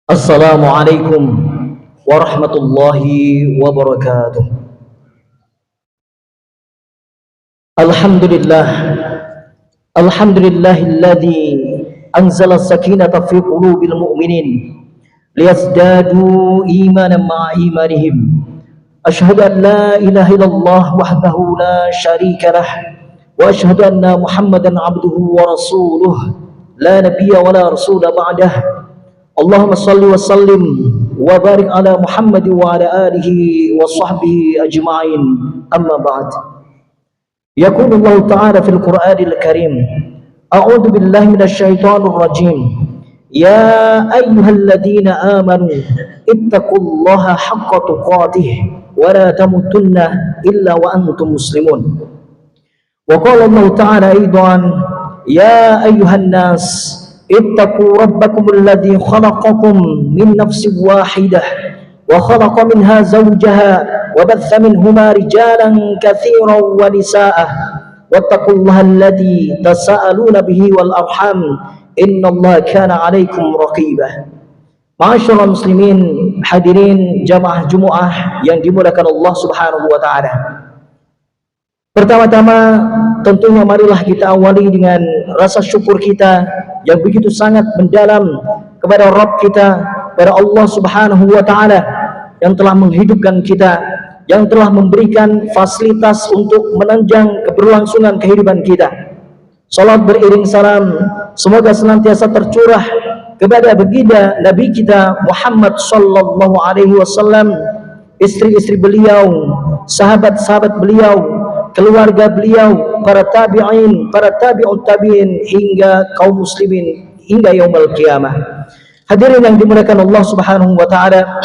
Assalamualaikum warahmatullahi wabarakatuh. Alhamdulillah, alhamdulillahilladzi anzala sakinata fi qulubil mu'minin liyazdadu imanan ma'a imanihim. Asyhadu an la ilaha illallah wahdahu la syarika lah wa asyhadu anna Muhammadan abduhu wa rasuluh la nabiyya wa la rasula ba'dah. Allahumma salli wa sallim wa barik ala Muhammad wa ala alihi wa sahbihi ajma'in. Amma ba'd. Yaqulu Allah Ta'ala fil Qur'anil Karim, A'udzu billahi minasy syaithanir rajim. Ya ayyuhalladzina amanu ittaqullaha haqqa tuqatih wa la tamutunna illa wa antum muslimun. Wa qala Allah Ta'ala aidan, ya ayyuhan nas اتقوا ربكم الذي خلقكم من نفس واحدة وخلق منها زوجها وبث منهما رجالا كثيرا ونساء واتقوا الله الذي تساءلون به والأرحام إن الله كان عليكم رقيبا. Ma'asyiral muslimin, hadirin jamaah Jumat yang dimuliakan Allah Subhanahu wa taala. Pertama-tama tentunya marilah kita awali dengan rasa syukur kita yang begitu sangat mendalam kepada Rabb kita, kepada Allah Subhanahu wa taala yang telah menghidupkan kita, yang telah memberikan fasilitas untuk menunjang keberlangsungan kehidupan kita. Salat beriring salam semoga senantiasa tercurah kepada baginda Nabi kita Muhammad sallallahu alaihi wasallam, istri-istri beliau, sahabat-sahabat beliau, keluarga beliau, para tabi'in, para tabi'ut tabi'in hingga kaum muslimin hingga yaumul qiyamah. Hadirin yang dimuliakan Allah Subhanahu wa taala.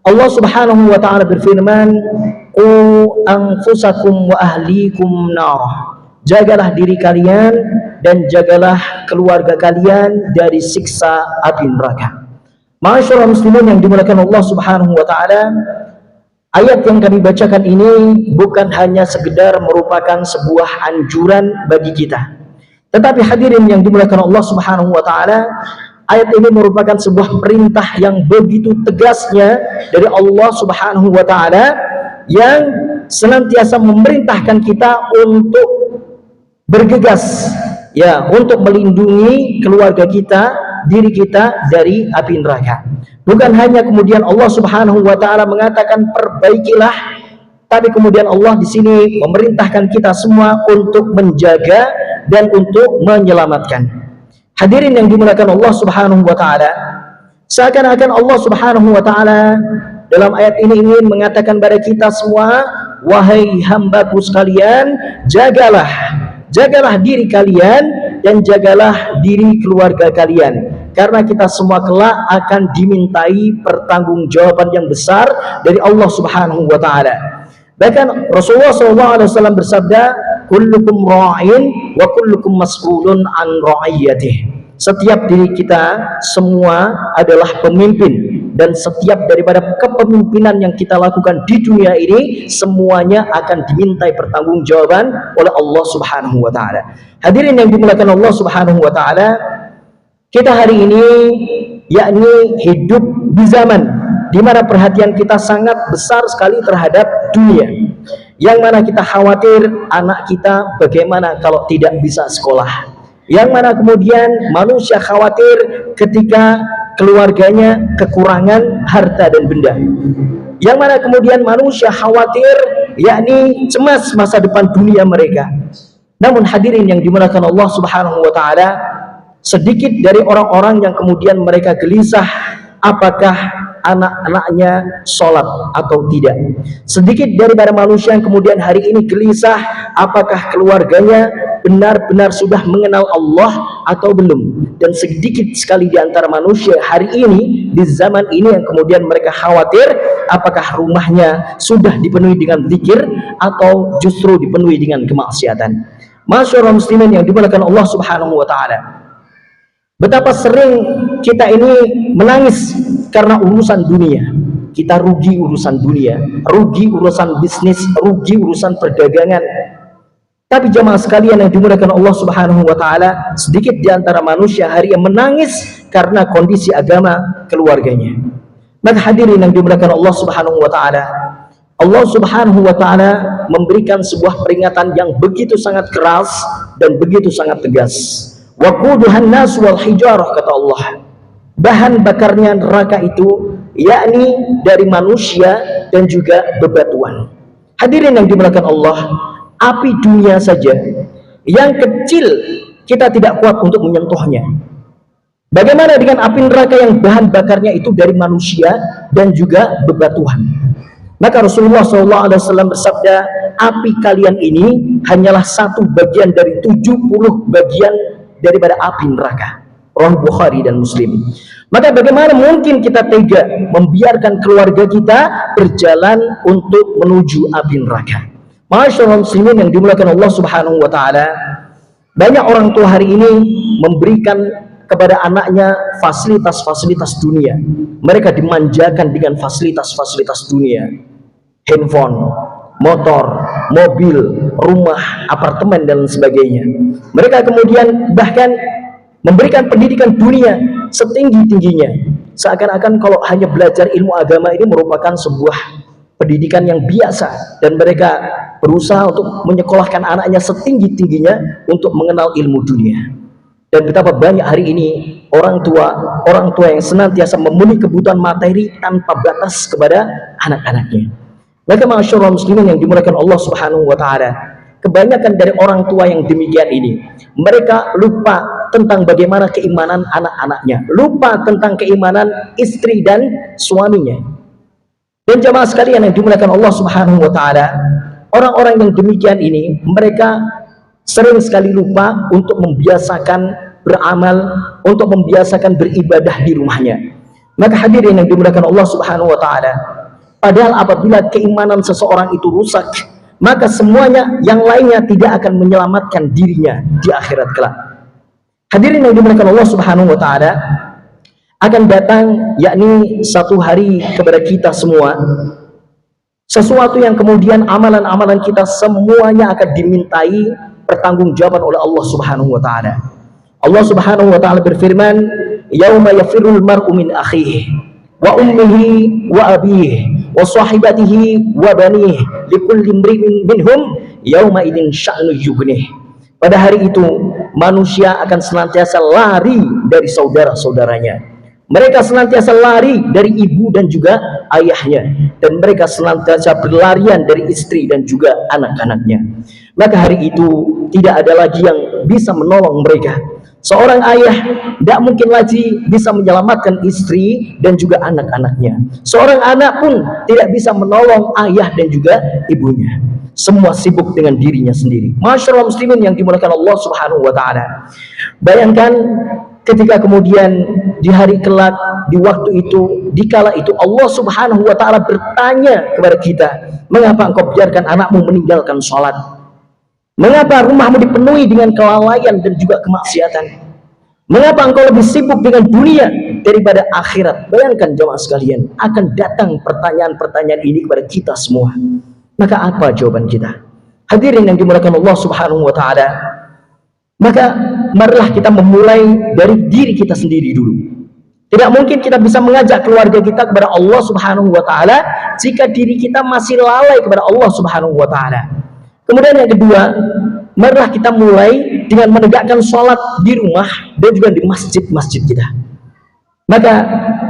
Allah Subhanahu wa taala berfirman, "Qu anfusakum wa ahlikum nar." Jagalah diri kalian dan jagalah keluarga kalian dari siksa api neraka. Ma'asyiral muslimin yang dimuliakan Allah Subhanahu wa taala, ayat yang kami bacakan ini bukan hanya sekedar merupakan sebuah anjuran bagi kita. Tetapi hadirin yang dimuliakan Allah Subhanahu wa taala, ayat ini merupakan sebuah perintah yang begitu tegasnya dari Allah Subhanahu wa taala yang senantiasa memerintahkan kita untuk bergegas ya, untuk melindungi keluarga kita, diri kita dari api neraka. Bukan hanya kemudian Allah Subhanahu wa taala mengatakan perbaikilah, tapi kemudian Allah di sini memerintahkan kita semua untuk menjaga dan untuk menyelamatkan. Hadirin yang dimuliakan Allah Subhanahu wa taala, seakan-akan Allah Subhanahu wa taala dalam ayat ini ingin mengatakan kepada kita semua, wahai hambaku sekalian, jagalah diri kalian dan jagalah diri keluarga kalian, karena kita semua kelak akan dimintai pertanggungjawaban yang besar dari Allah Subhanahu wa taala. Bahkan Rasulullah SAW bersabda, kullukum ra'in wa kullukum mas'ulun an ra'iyatih. Setiap diri kita semua adalah pemimpin, dan setiap daripada kepemimpinan yang kita lakukan di dunia ini semuanya akan dimintai pertanggungjawaban oleh Allah Subhanahu wa taala. Hadirin yang dimuliakan Allah Subhanahu wa taala, kita hari ini yakni hidup di zaman di mana perhatian kita sangat besar sekali terhadap dunia, yang mana kita khawatir anak kita bagaimana kalau tidak bisa sekolah, yang mana kemudian manusia khawatir ketika keluarganya kekurangan harta dan benda, yang mana kemudian manusia khawatir yakni cemas masa depan dunia mereka. Namun hadirin yang dimuliakan Allah Subhanahu wa taala, sedikit dari orang-orang yang kemudian mereka gelisah apakah anak-anaknya sholat atau tidak. Sedikit daripada manusia yang kemudian hari ini gelisah apakah keluarganya benar-benar sudah mengenal Allah atau belum. Dan sedikit sekali di antara manusia hari ini, di zaman ini, yang kemudian mereka khawatir apakah rumahnya sudah dipenuhi dengan zikir atau justru dipenuhi dengan kemaksiatan. Masyaallah muslimin yang dimuliakan Allah Subhanahu wa taala, betapa sering kita ini menangis karena urusan dunia. Kita rugi urusan dunia, rugi urusan bisnis, rugi urusan perdagangan. Tapi jamaah sekalian yang dimuliakan Allah Subhanahu wa taala, sedikit di antara manusia hari yang menangis karena kondisi agama keluarganya. Maka hadirin yang dimuliakan Allah Subhanahu wa taala, Allah Subhanahu wa taala memberikan sebuah peringatan yang begitu sangat keras dan begitu sangat tegas. Waquduhan nas wal hijarah, kata Allah. Bahan bakarnya neraka itu yakni dari manusia dan juga bebatuan. Hadirin yang dimuliakan Allah, api dunia saja yang kecil kita tidak kuat untuk menyentuhnya. Bagaimana dengan api neraka yang bahan bakarnya itu dari manusia dan juga bebatuan? Maka Rasulullah SAW bersabda, api kalian ini hanyalah satu bagian dari 70 bagian daripada api neraka. Riwayat Bukhari dan Muslim. Maka bagaimana mungkin kita tega membiarkan keluarga kita berjalan untuk menuju api neraka? Masyaallah muslimin yang dimuliakan Allah Subhanahu wa taala, banyak orang tua hari ini memberikan kepada anaknya fasilitas-fasilitas dunia. Mereka dimanjakan dengan fasilitas-fasilitas dunia. Handphone, motor, mobil, rumah, apartemen dan sebagainya. Mereka kemudian bahkan memberikan pendidikan dunia setinggi-tingginya. Seakan-akan kalau hanya belajar ilmu agama ini merupakan sebuah pendidikan yang biasa, dan mereka berusaha untuk menyekolahkan anaknya setinggi-tingginya untuk mengenal ilmu dunia. Dan betapa banyak hari ini orang tua yang senantiasa memenuhi kebutuhan materi tanpa batas kepada anak-anaknya. Maka masyaallah muslimin yang dimuliakan Allah Subhanahu wa taala, kebanyakan dari orang tua yang demikian ini, mereka lupa tentang bagaimana keimanan anak-anaknya, lupa tentang keimanan istri dan suaminya. Dan jamaah sekalian yang dimuliakan Allah Subhanahu wa taala, orang-orang yang demikian ini mereka sering sekali lupa untuk membiasakan beramal, untuk membiasakan beribadah di rumahnya. Maka hadirin yang dimuliakan Allah Subhanahu wa taala, padahal apabila keimanan seseorang itu rusak, maka semuanya yang lainnya tidak akan menyelamatkan dirinya di akhirat kelak. Hadirin yang dimuliakan Allah Subhanahu wa taala, akan datang yakni satu hari kepada kita semua, sesuatu yang kemudian amalan-amalan kita semuanya akan dimintai pertanggungjawaban oleh Allah Subhanahu wa taala. Allah Subhanahu wa taala berfirman, "Yauma yafirrul mar'u min akhihi wa ummihi wa abihi wa sahibatihi wa banihi likulli imri'in minhum yauma idzin sya'nu yughnih." Pada hari itu manusia akan senantiasa lari dari saudara-saudaranya. Mereka senantiasa lari dari ibu dan juga ayahnya, dan mereka senantiasa berlarian dari istri dan juga anak-anaknya. Maka hari itu tidak ada lagi yang bisa menolong mereka. Seorang ayah tidak mungkin lagi bisa menyelamatkan istri dan juga anak-anaknya. Seorang anak pun tidak bisa menolong ayah dan juga ibunya. Semua sibuk dengan dirinya sendiri. Masyaallah muslimin yang dimuliakan Allah Subhanahu wa taala. Bayangkan ketika kemudian di hari kelak, di waktu itu, di kala itu Allah Subhanahu wa taala bertanya kepada kita, mengapa engkau biarkan anakmu meninggalkan sholat? Mengapa rumahmu dipenuhi dengan kelalaian dan juga kemaksiatan? Mengapa engkau lebih sibuk dengan dunia daripada akhirat? Bayangkan jemaah sekalian, akan datang pertanyaan-pertanyaan ini kepada kita semua. Maka apa jawaban kita? Hadirin yang dimuliakan Allah Subhanahu wa taala, maka marilah kita memulai dari diri kita sendiri dulu. Tidak mungkin kita bisa mengajak keluarga kita kepada Allah Subhanahu wa taala jika diri kita masih lalai kepada Allah Subhanahu wa taala. Kemudian yang kedua, marilah kita mulai dengan menegakkan sholat di rumah dan juga di masjid-masjid kita. Maka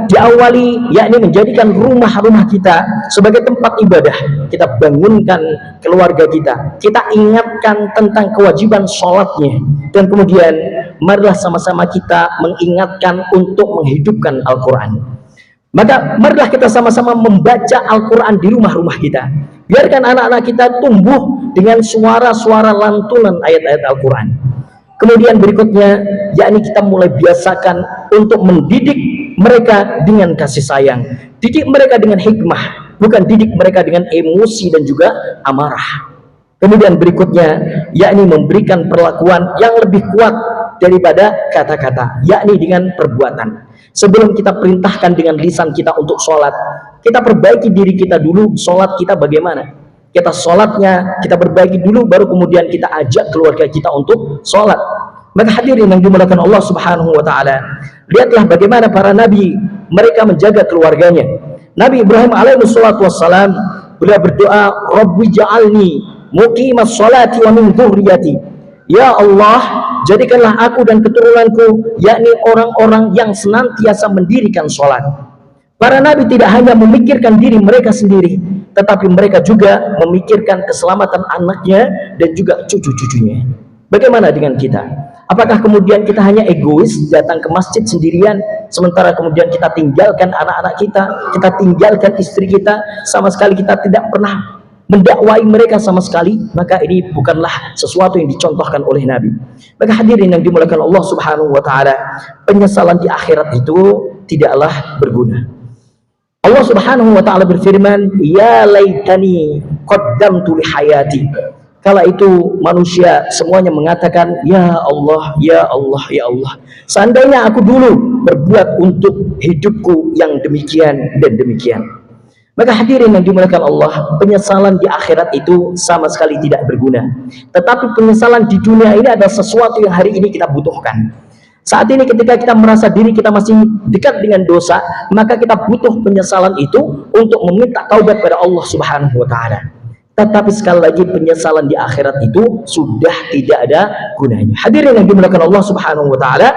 diawali yakni menjadikan rumah-rumah kita sebagai tempat ibadah. Kita bangunkan keluarga kita, kita ingatkan tentang kewajiban sholatnya, dan kemudian marilah sama-sama kita mengingatkan untuk menghidupkan Al-Quran. Maka marilah kita sama-sama membaca Al-Quran di rumah-rumah kita. Biarkan anak-anak kita tumbuh dengan suara-suara lantunan ayat-ayat Al-Quran. Kemudian berikutnya, yakni kita mulai biasakan untuk mendidik mereka dengan kasih sayang. Didik mereka dengan hikmah, bukan didik mereka dengan emosi dan juga amarah. Kemudian berikutnya, yakni memberikan perlakuan yang lebih kuat daripada kata-kata, yakni dengan perbuatan. Sebelum kita perintahkan dengan lisan kita untuk sholat, kita perbaiki diri kita dulu, sholat kita bagaimana. Kita sholatnya kita perbaiki dulu, baru kemudian kita ajak keluarga kita untuk sholat. Maka hadirin yang dimuliakan Allah Subhanahu wa taala, lihatlah bagaimana para nabi mereka menjaga keluarganya. Nabi Ibrahim alaihi salatu wassalam, beliau berdoa, Rabbi ja'alni muqimas sholati wa min dzurriyyati. Ya Allah, jadikanlah aku dan keturunanku, yakni orang-orang yang senantiasa mendirikan sholat. Para nabi tidak hanya memikirkan diri mereka sendiri, tetapi mereka juga memikirkan keselamatan anaknya dan juga cucu-cucunya. Bagaimana dengan kita? Apakah kemudian kita hanya egois, datang ke masjid sendirian, sementara kemudian kita tinggalkan anak-anak kita tinggalkan istri kita, sama sekali kita tidak pernah mendakwai mereka sama sekali? Maka ini bukanlah sesuatu yang dicontohkan oleh Nabi. Maka hadirin yang dimuliakan Allah Subhanahu wa taala, penyesalan di akhirat itu tidaklah berguna. Allah Subhanahu wa taala berfirman, ya laitani qaddamtu li hayati. Kala itu manusia semuanya mengatakan, ya Allah, ya Allah, ya Allah, seandainya aku dulu berbuat untuk hidupku yang demikian dan demikian. Maka hadirin yang dimuliakan Allah, penyesalan di akhirat itu sama sekali tidak berguna. Tetapi penyesalan di dunia ini adalah sesuatu yang hari ini kita butuhkan. Saat ini ketika kita merasa diri kita masih dekat dengan dosa, maka kita butuh penyesalan itu untuk meminta taubat pada Allah Subhanahu wa taala. Tetapi sekali lagi, penyesalan di akhirat itu sudah tidak ada gunanya. Hadirin yang dimuliakan Allah Subhanahu wa taala,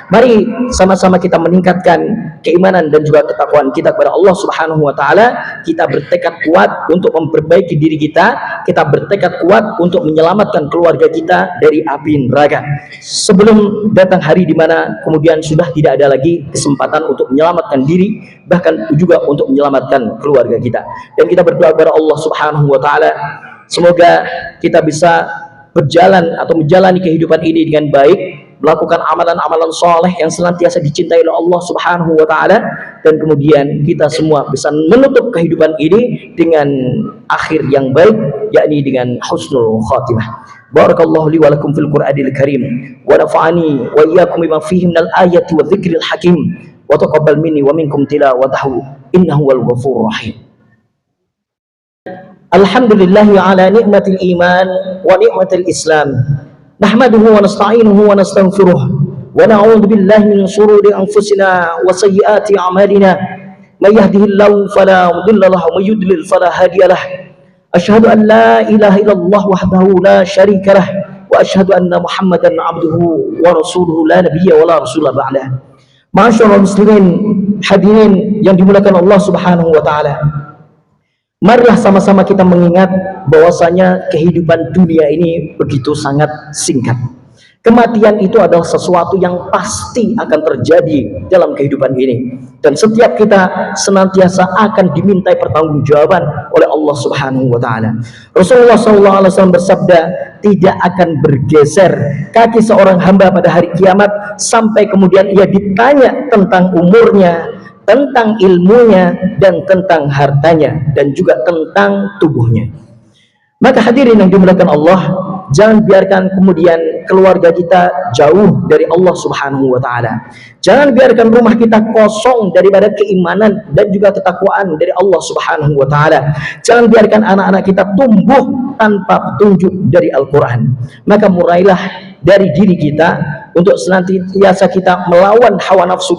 mari sama-sama kita meningkatkan keimanan dan juga ketakwaan kita kepada Allah Subhanahu wa taala. Kita bertekad kuat untuk memperbaiki diri kita, kita bertekad kuat untuk menyelamatkan keluarga kita dari api neraka. Sebelum datang hari di mana kemudian sudah tidak ada lagi kesempatan untuk menyelamatkan diri, bahkan juga untuk menyelamatkan keluarga kita. Dan kita berdoa kepada Allah Subhanahu wa taala, semoga kita bisa berjalan atau menjalani kehidupan ini dengan baik, melakukan amalan-amalan soleh yang senantiasa dicintai oleh Allah Subhanahu wa taala, dan kemudian kita semua bisa menutup kehidupan ini dengan akhir yang baik, yakni dengan husnul khatimah. Barakallahu li wa lakum fil Qur'anil Karim, wa nafa'ani wa iyyakum bima fihi minal ayati wa dzikril hakim, wa taqabbal minni wa minkum tilawatahu innahu wal ghafurur rahim. Alhamdulillahi ala ni'matil iman wa ni'matil islam, nahmaduhu wa nasta'inuhu wa nastaghfiruh, wa na'udzu billahi min shururi anfusina wa sayyiati a'malina, may yahdihillahu fala mudilla lahu wa may yudlil fala hadiya lahu. Asyhadu an la ilaha illallah wahdahu la syarika lah, wa asyhadu anna Muhammadan abduhu wa rasuluhu la nabiyya wa la rasula ba'dah. Ma'asyiral muslimin, hadirin yang dimuliakan Allah Subhanahu wa taala, marilah sama-sama kita mengingat bahwasanya kehidupan dunia ini begitu sangat singkat. Kematian itu adalah sesuatu yang pasti akan terjadi dalam kehidupan ini, dan setiap kita senantiasa akan dimintai pertanggungjawaban oleh Allah Subhanahu wa taala. Rasulullah SAW bersabda, tidak akan bergeser kaki seorang hamba pada hari kiamat sampai kemudian ia ditanya tentang umurnya, tentang ilmunya, dan tentang hartanya, dan juga tentang tubuhnya. Maka hadirin yang dimuliakan Allah, jangan biarkan kemudian keluarga kita jauh dari Allah Subhanahu wa taala. Jangan biarkan rumah kita kosong daripada keimanan dan juga ketakwaan dari Allah Subhanahu wa taala. Jangan biarkan anak-anak kita tumbuh tanpa petunjuk dari Al-Qur'an. Maka mulailah dari diri kita untuk senantiasa kita melawan hawa nafsu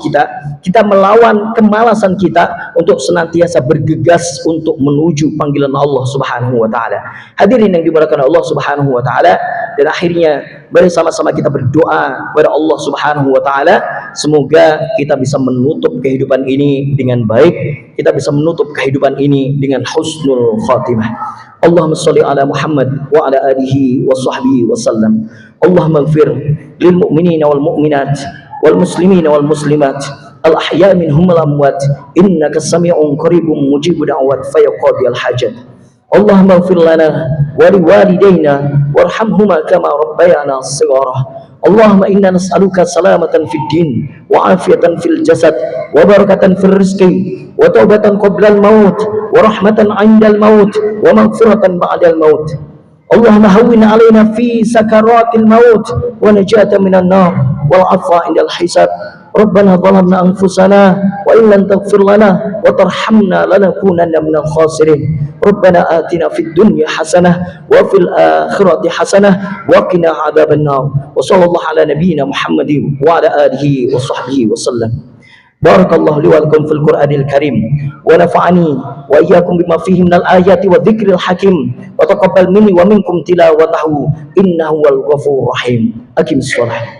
kita melawan kemalasan kita untuk senantiasa bergegas untuk menuju panggilan Allah Subhanahu wa taala. Hadirin yang dimuliakan Allah Subhanahu wa taala, dan akhirnya mari sama-sama kita berdoa kepada Allah Subhanahu wa taala, semoga kita bisa menutup kehidupan ini dengan baik, kita bisa menutup kehidupan ini dengan husnul khatimah. Allahumma sholli ala Muhammad wa ala alihi wa sahbihi wa sallam. Allahumma ighfir lil mu'minina wal mu'minat wal muslimina wal muslimat al ahya minhum wal amwat innaka sami'un qaribun mujibud da'wat fayaqdi al hajat. Allahumma ighfir lana wa liwalidayna warhamhuma kama rabbayana shighara. Allahumma inna nas'aluka salamatan fid din wa afiyatan fil jasad wa barakatan fil rizqi wa taubatan qabla al maut wa rahmatan 'inda al maut wa maghfiratan ba'da al maut. Allahumma hawwin 'alaina fi sakaratil maut wa najatan minan nar wal 'afwa 'indal hisab Rabbana zalamna anfusana wa in lam taghfir lana wa tarhamna lanakunanna minal khasirin. Rabbana atina fid dunya hasanah wa fil akhirati hasanah wa qina adzabannar. Wa sallallahu ala nabiyyina Muhammadin wa ala alihi wa sahbihi wasallam. Barakallahu li wa lakum fil Qur'anil Karim wa nafa'ani wa iyyakum bima fihi minal ayati wa dzikril hakim wa taqabbal minni wa minkum tilawatahu innahu wal ghafurur rahim. Aqimis shalah.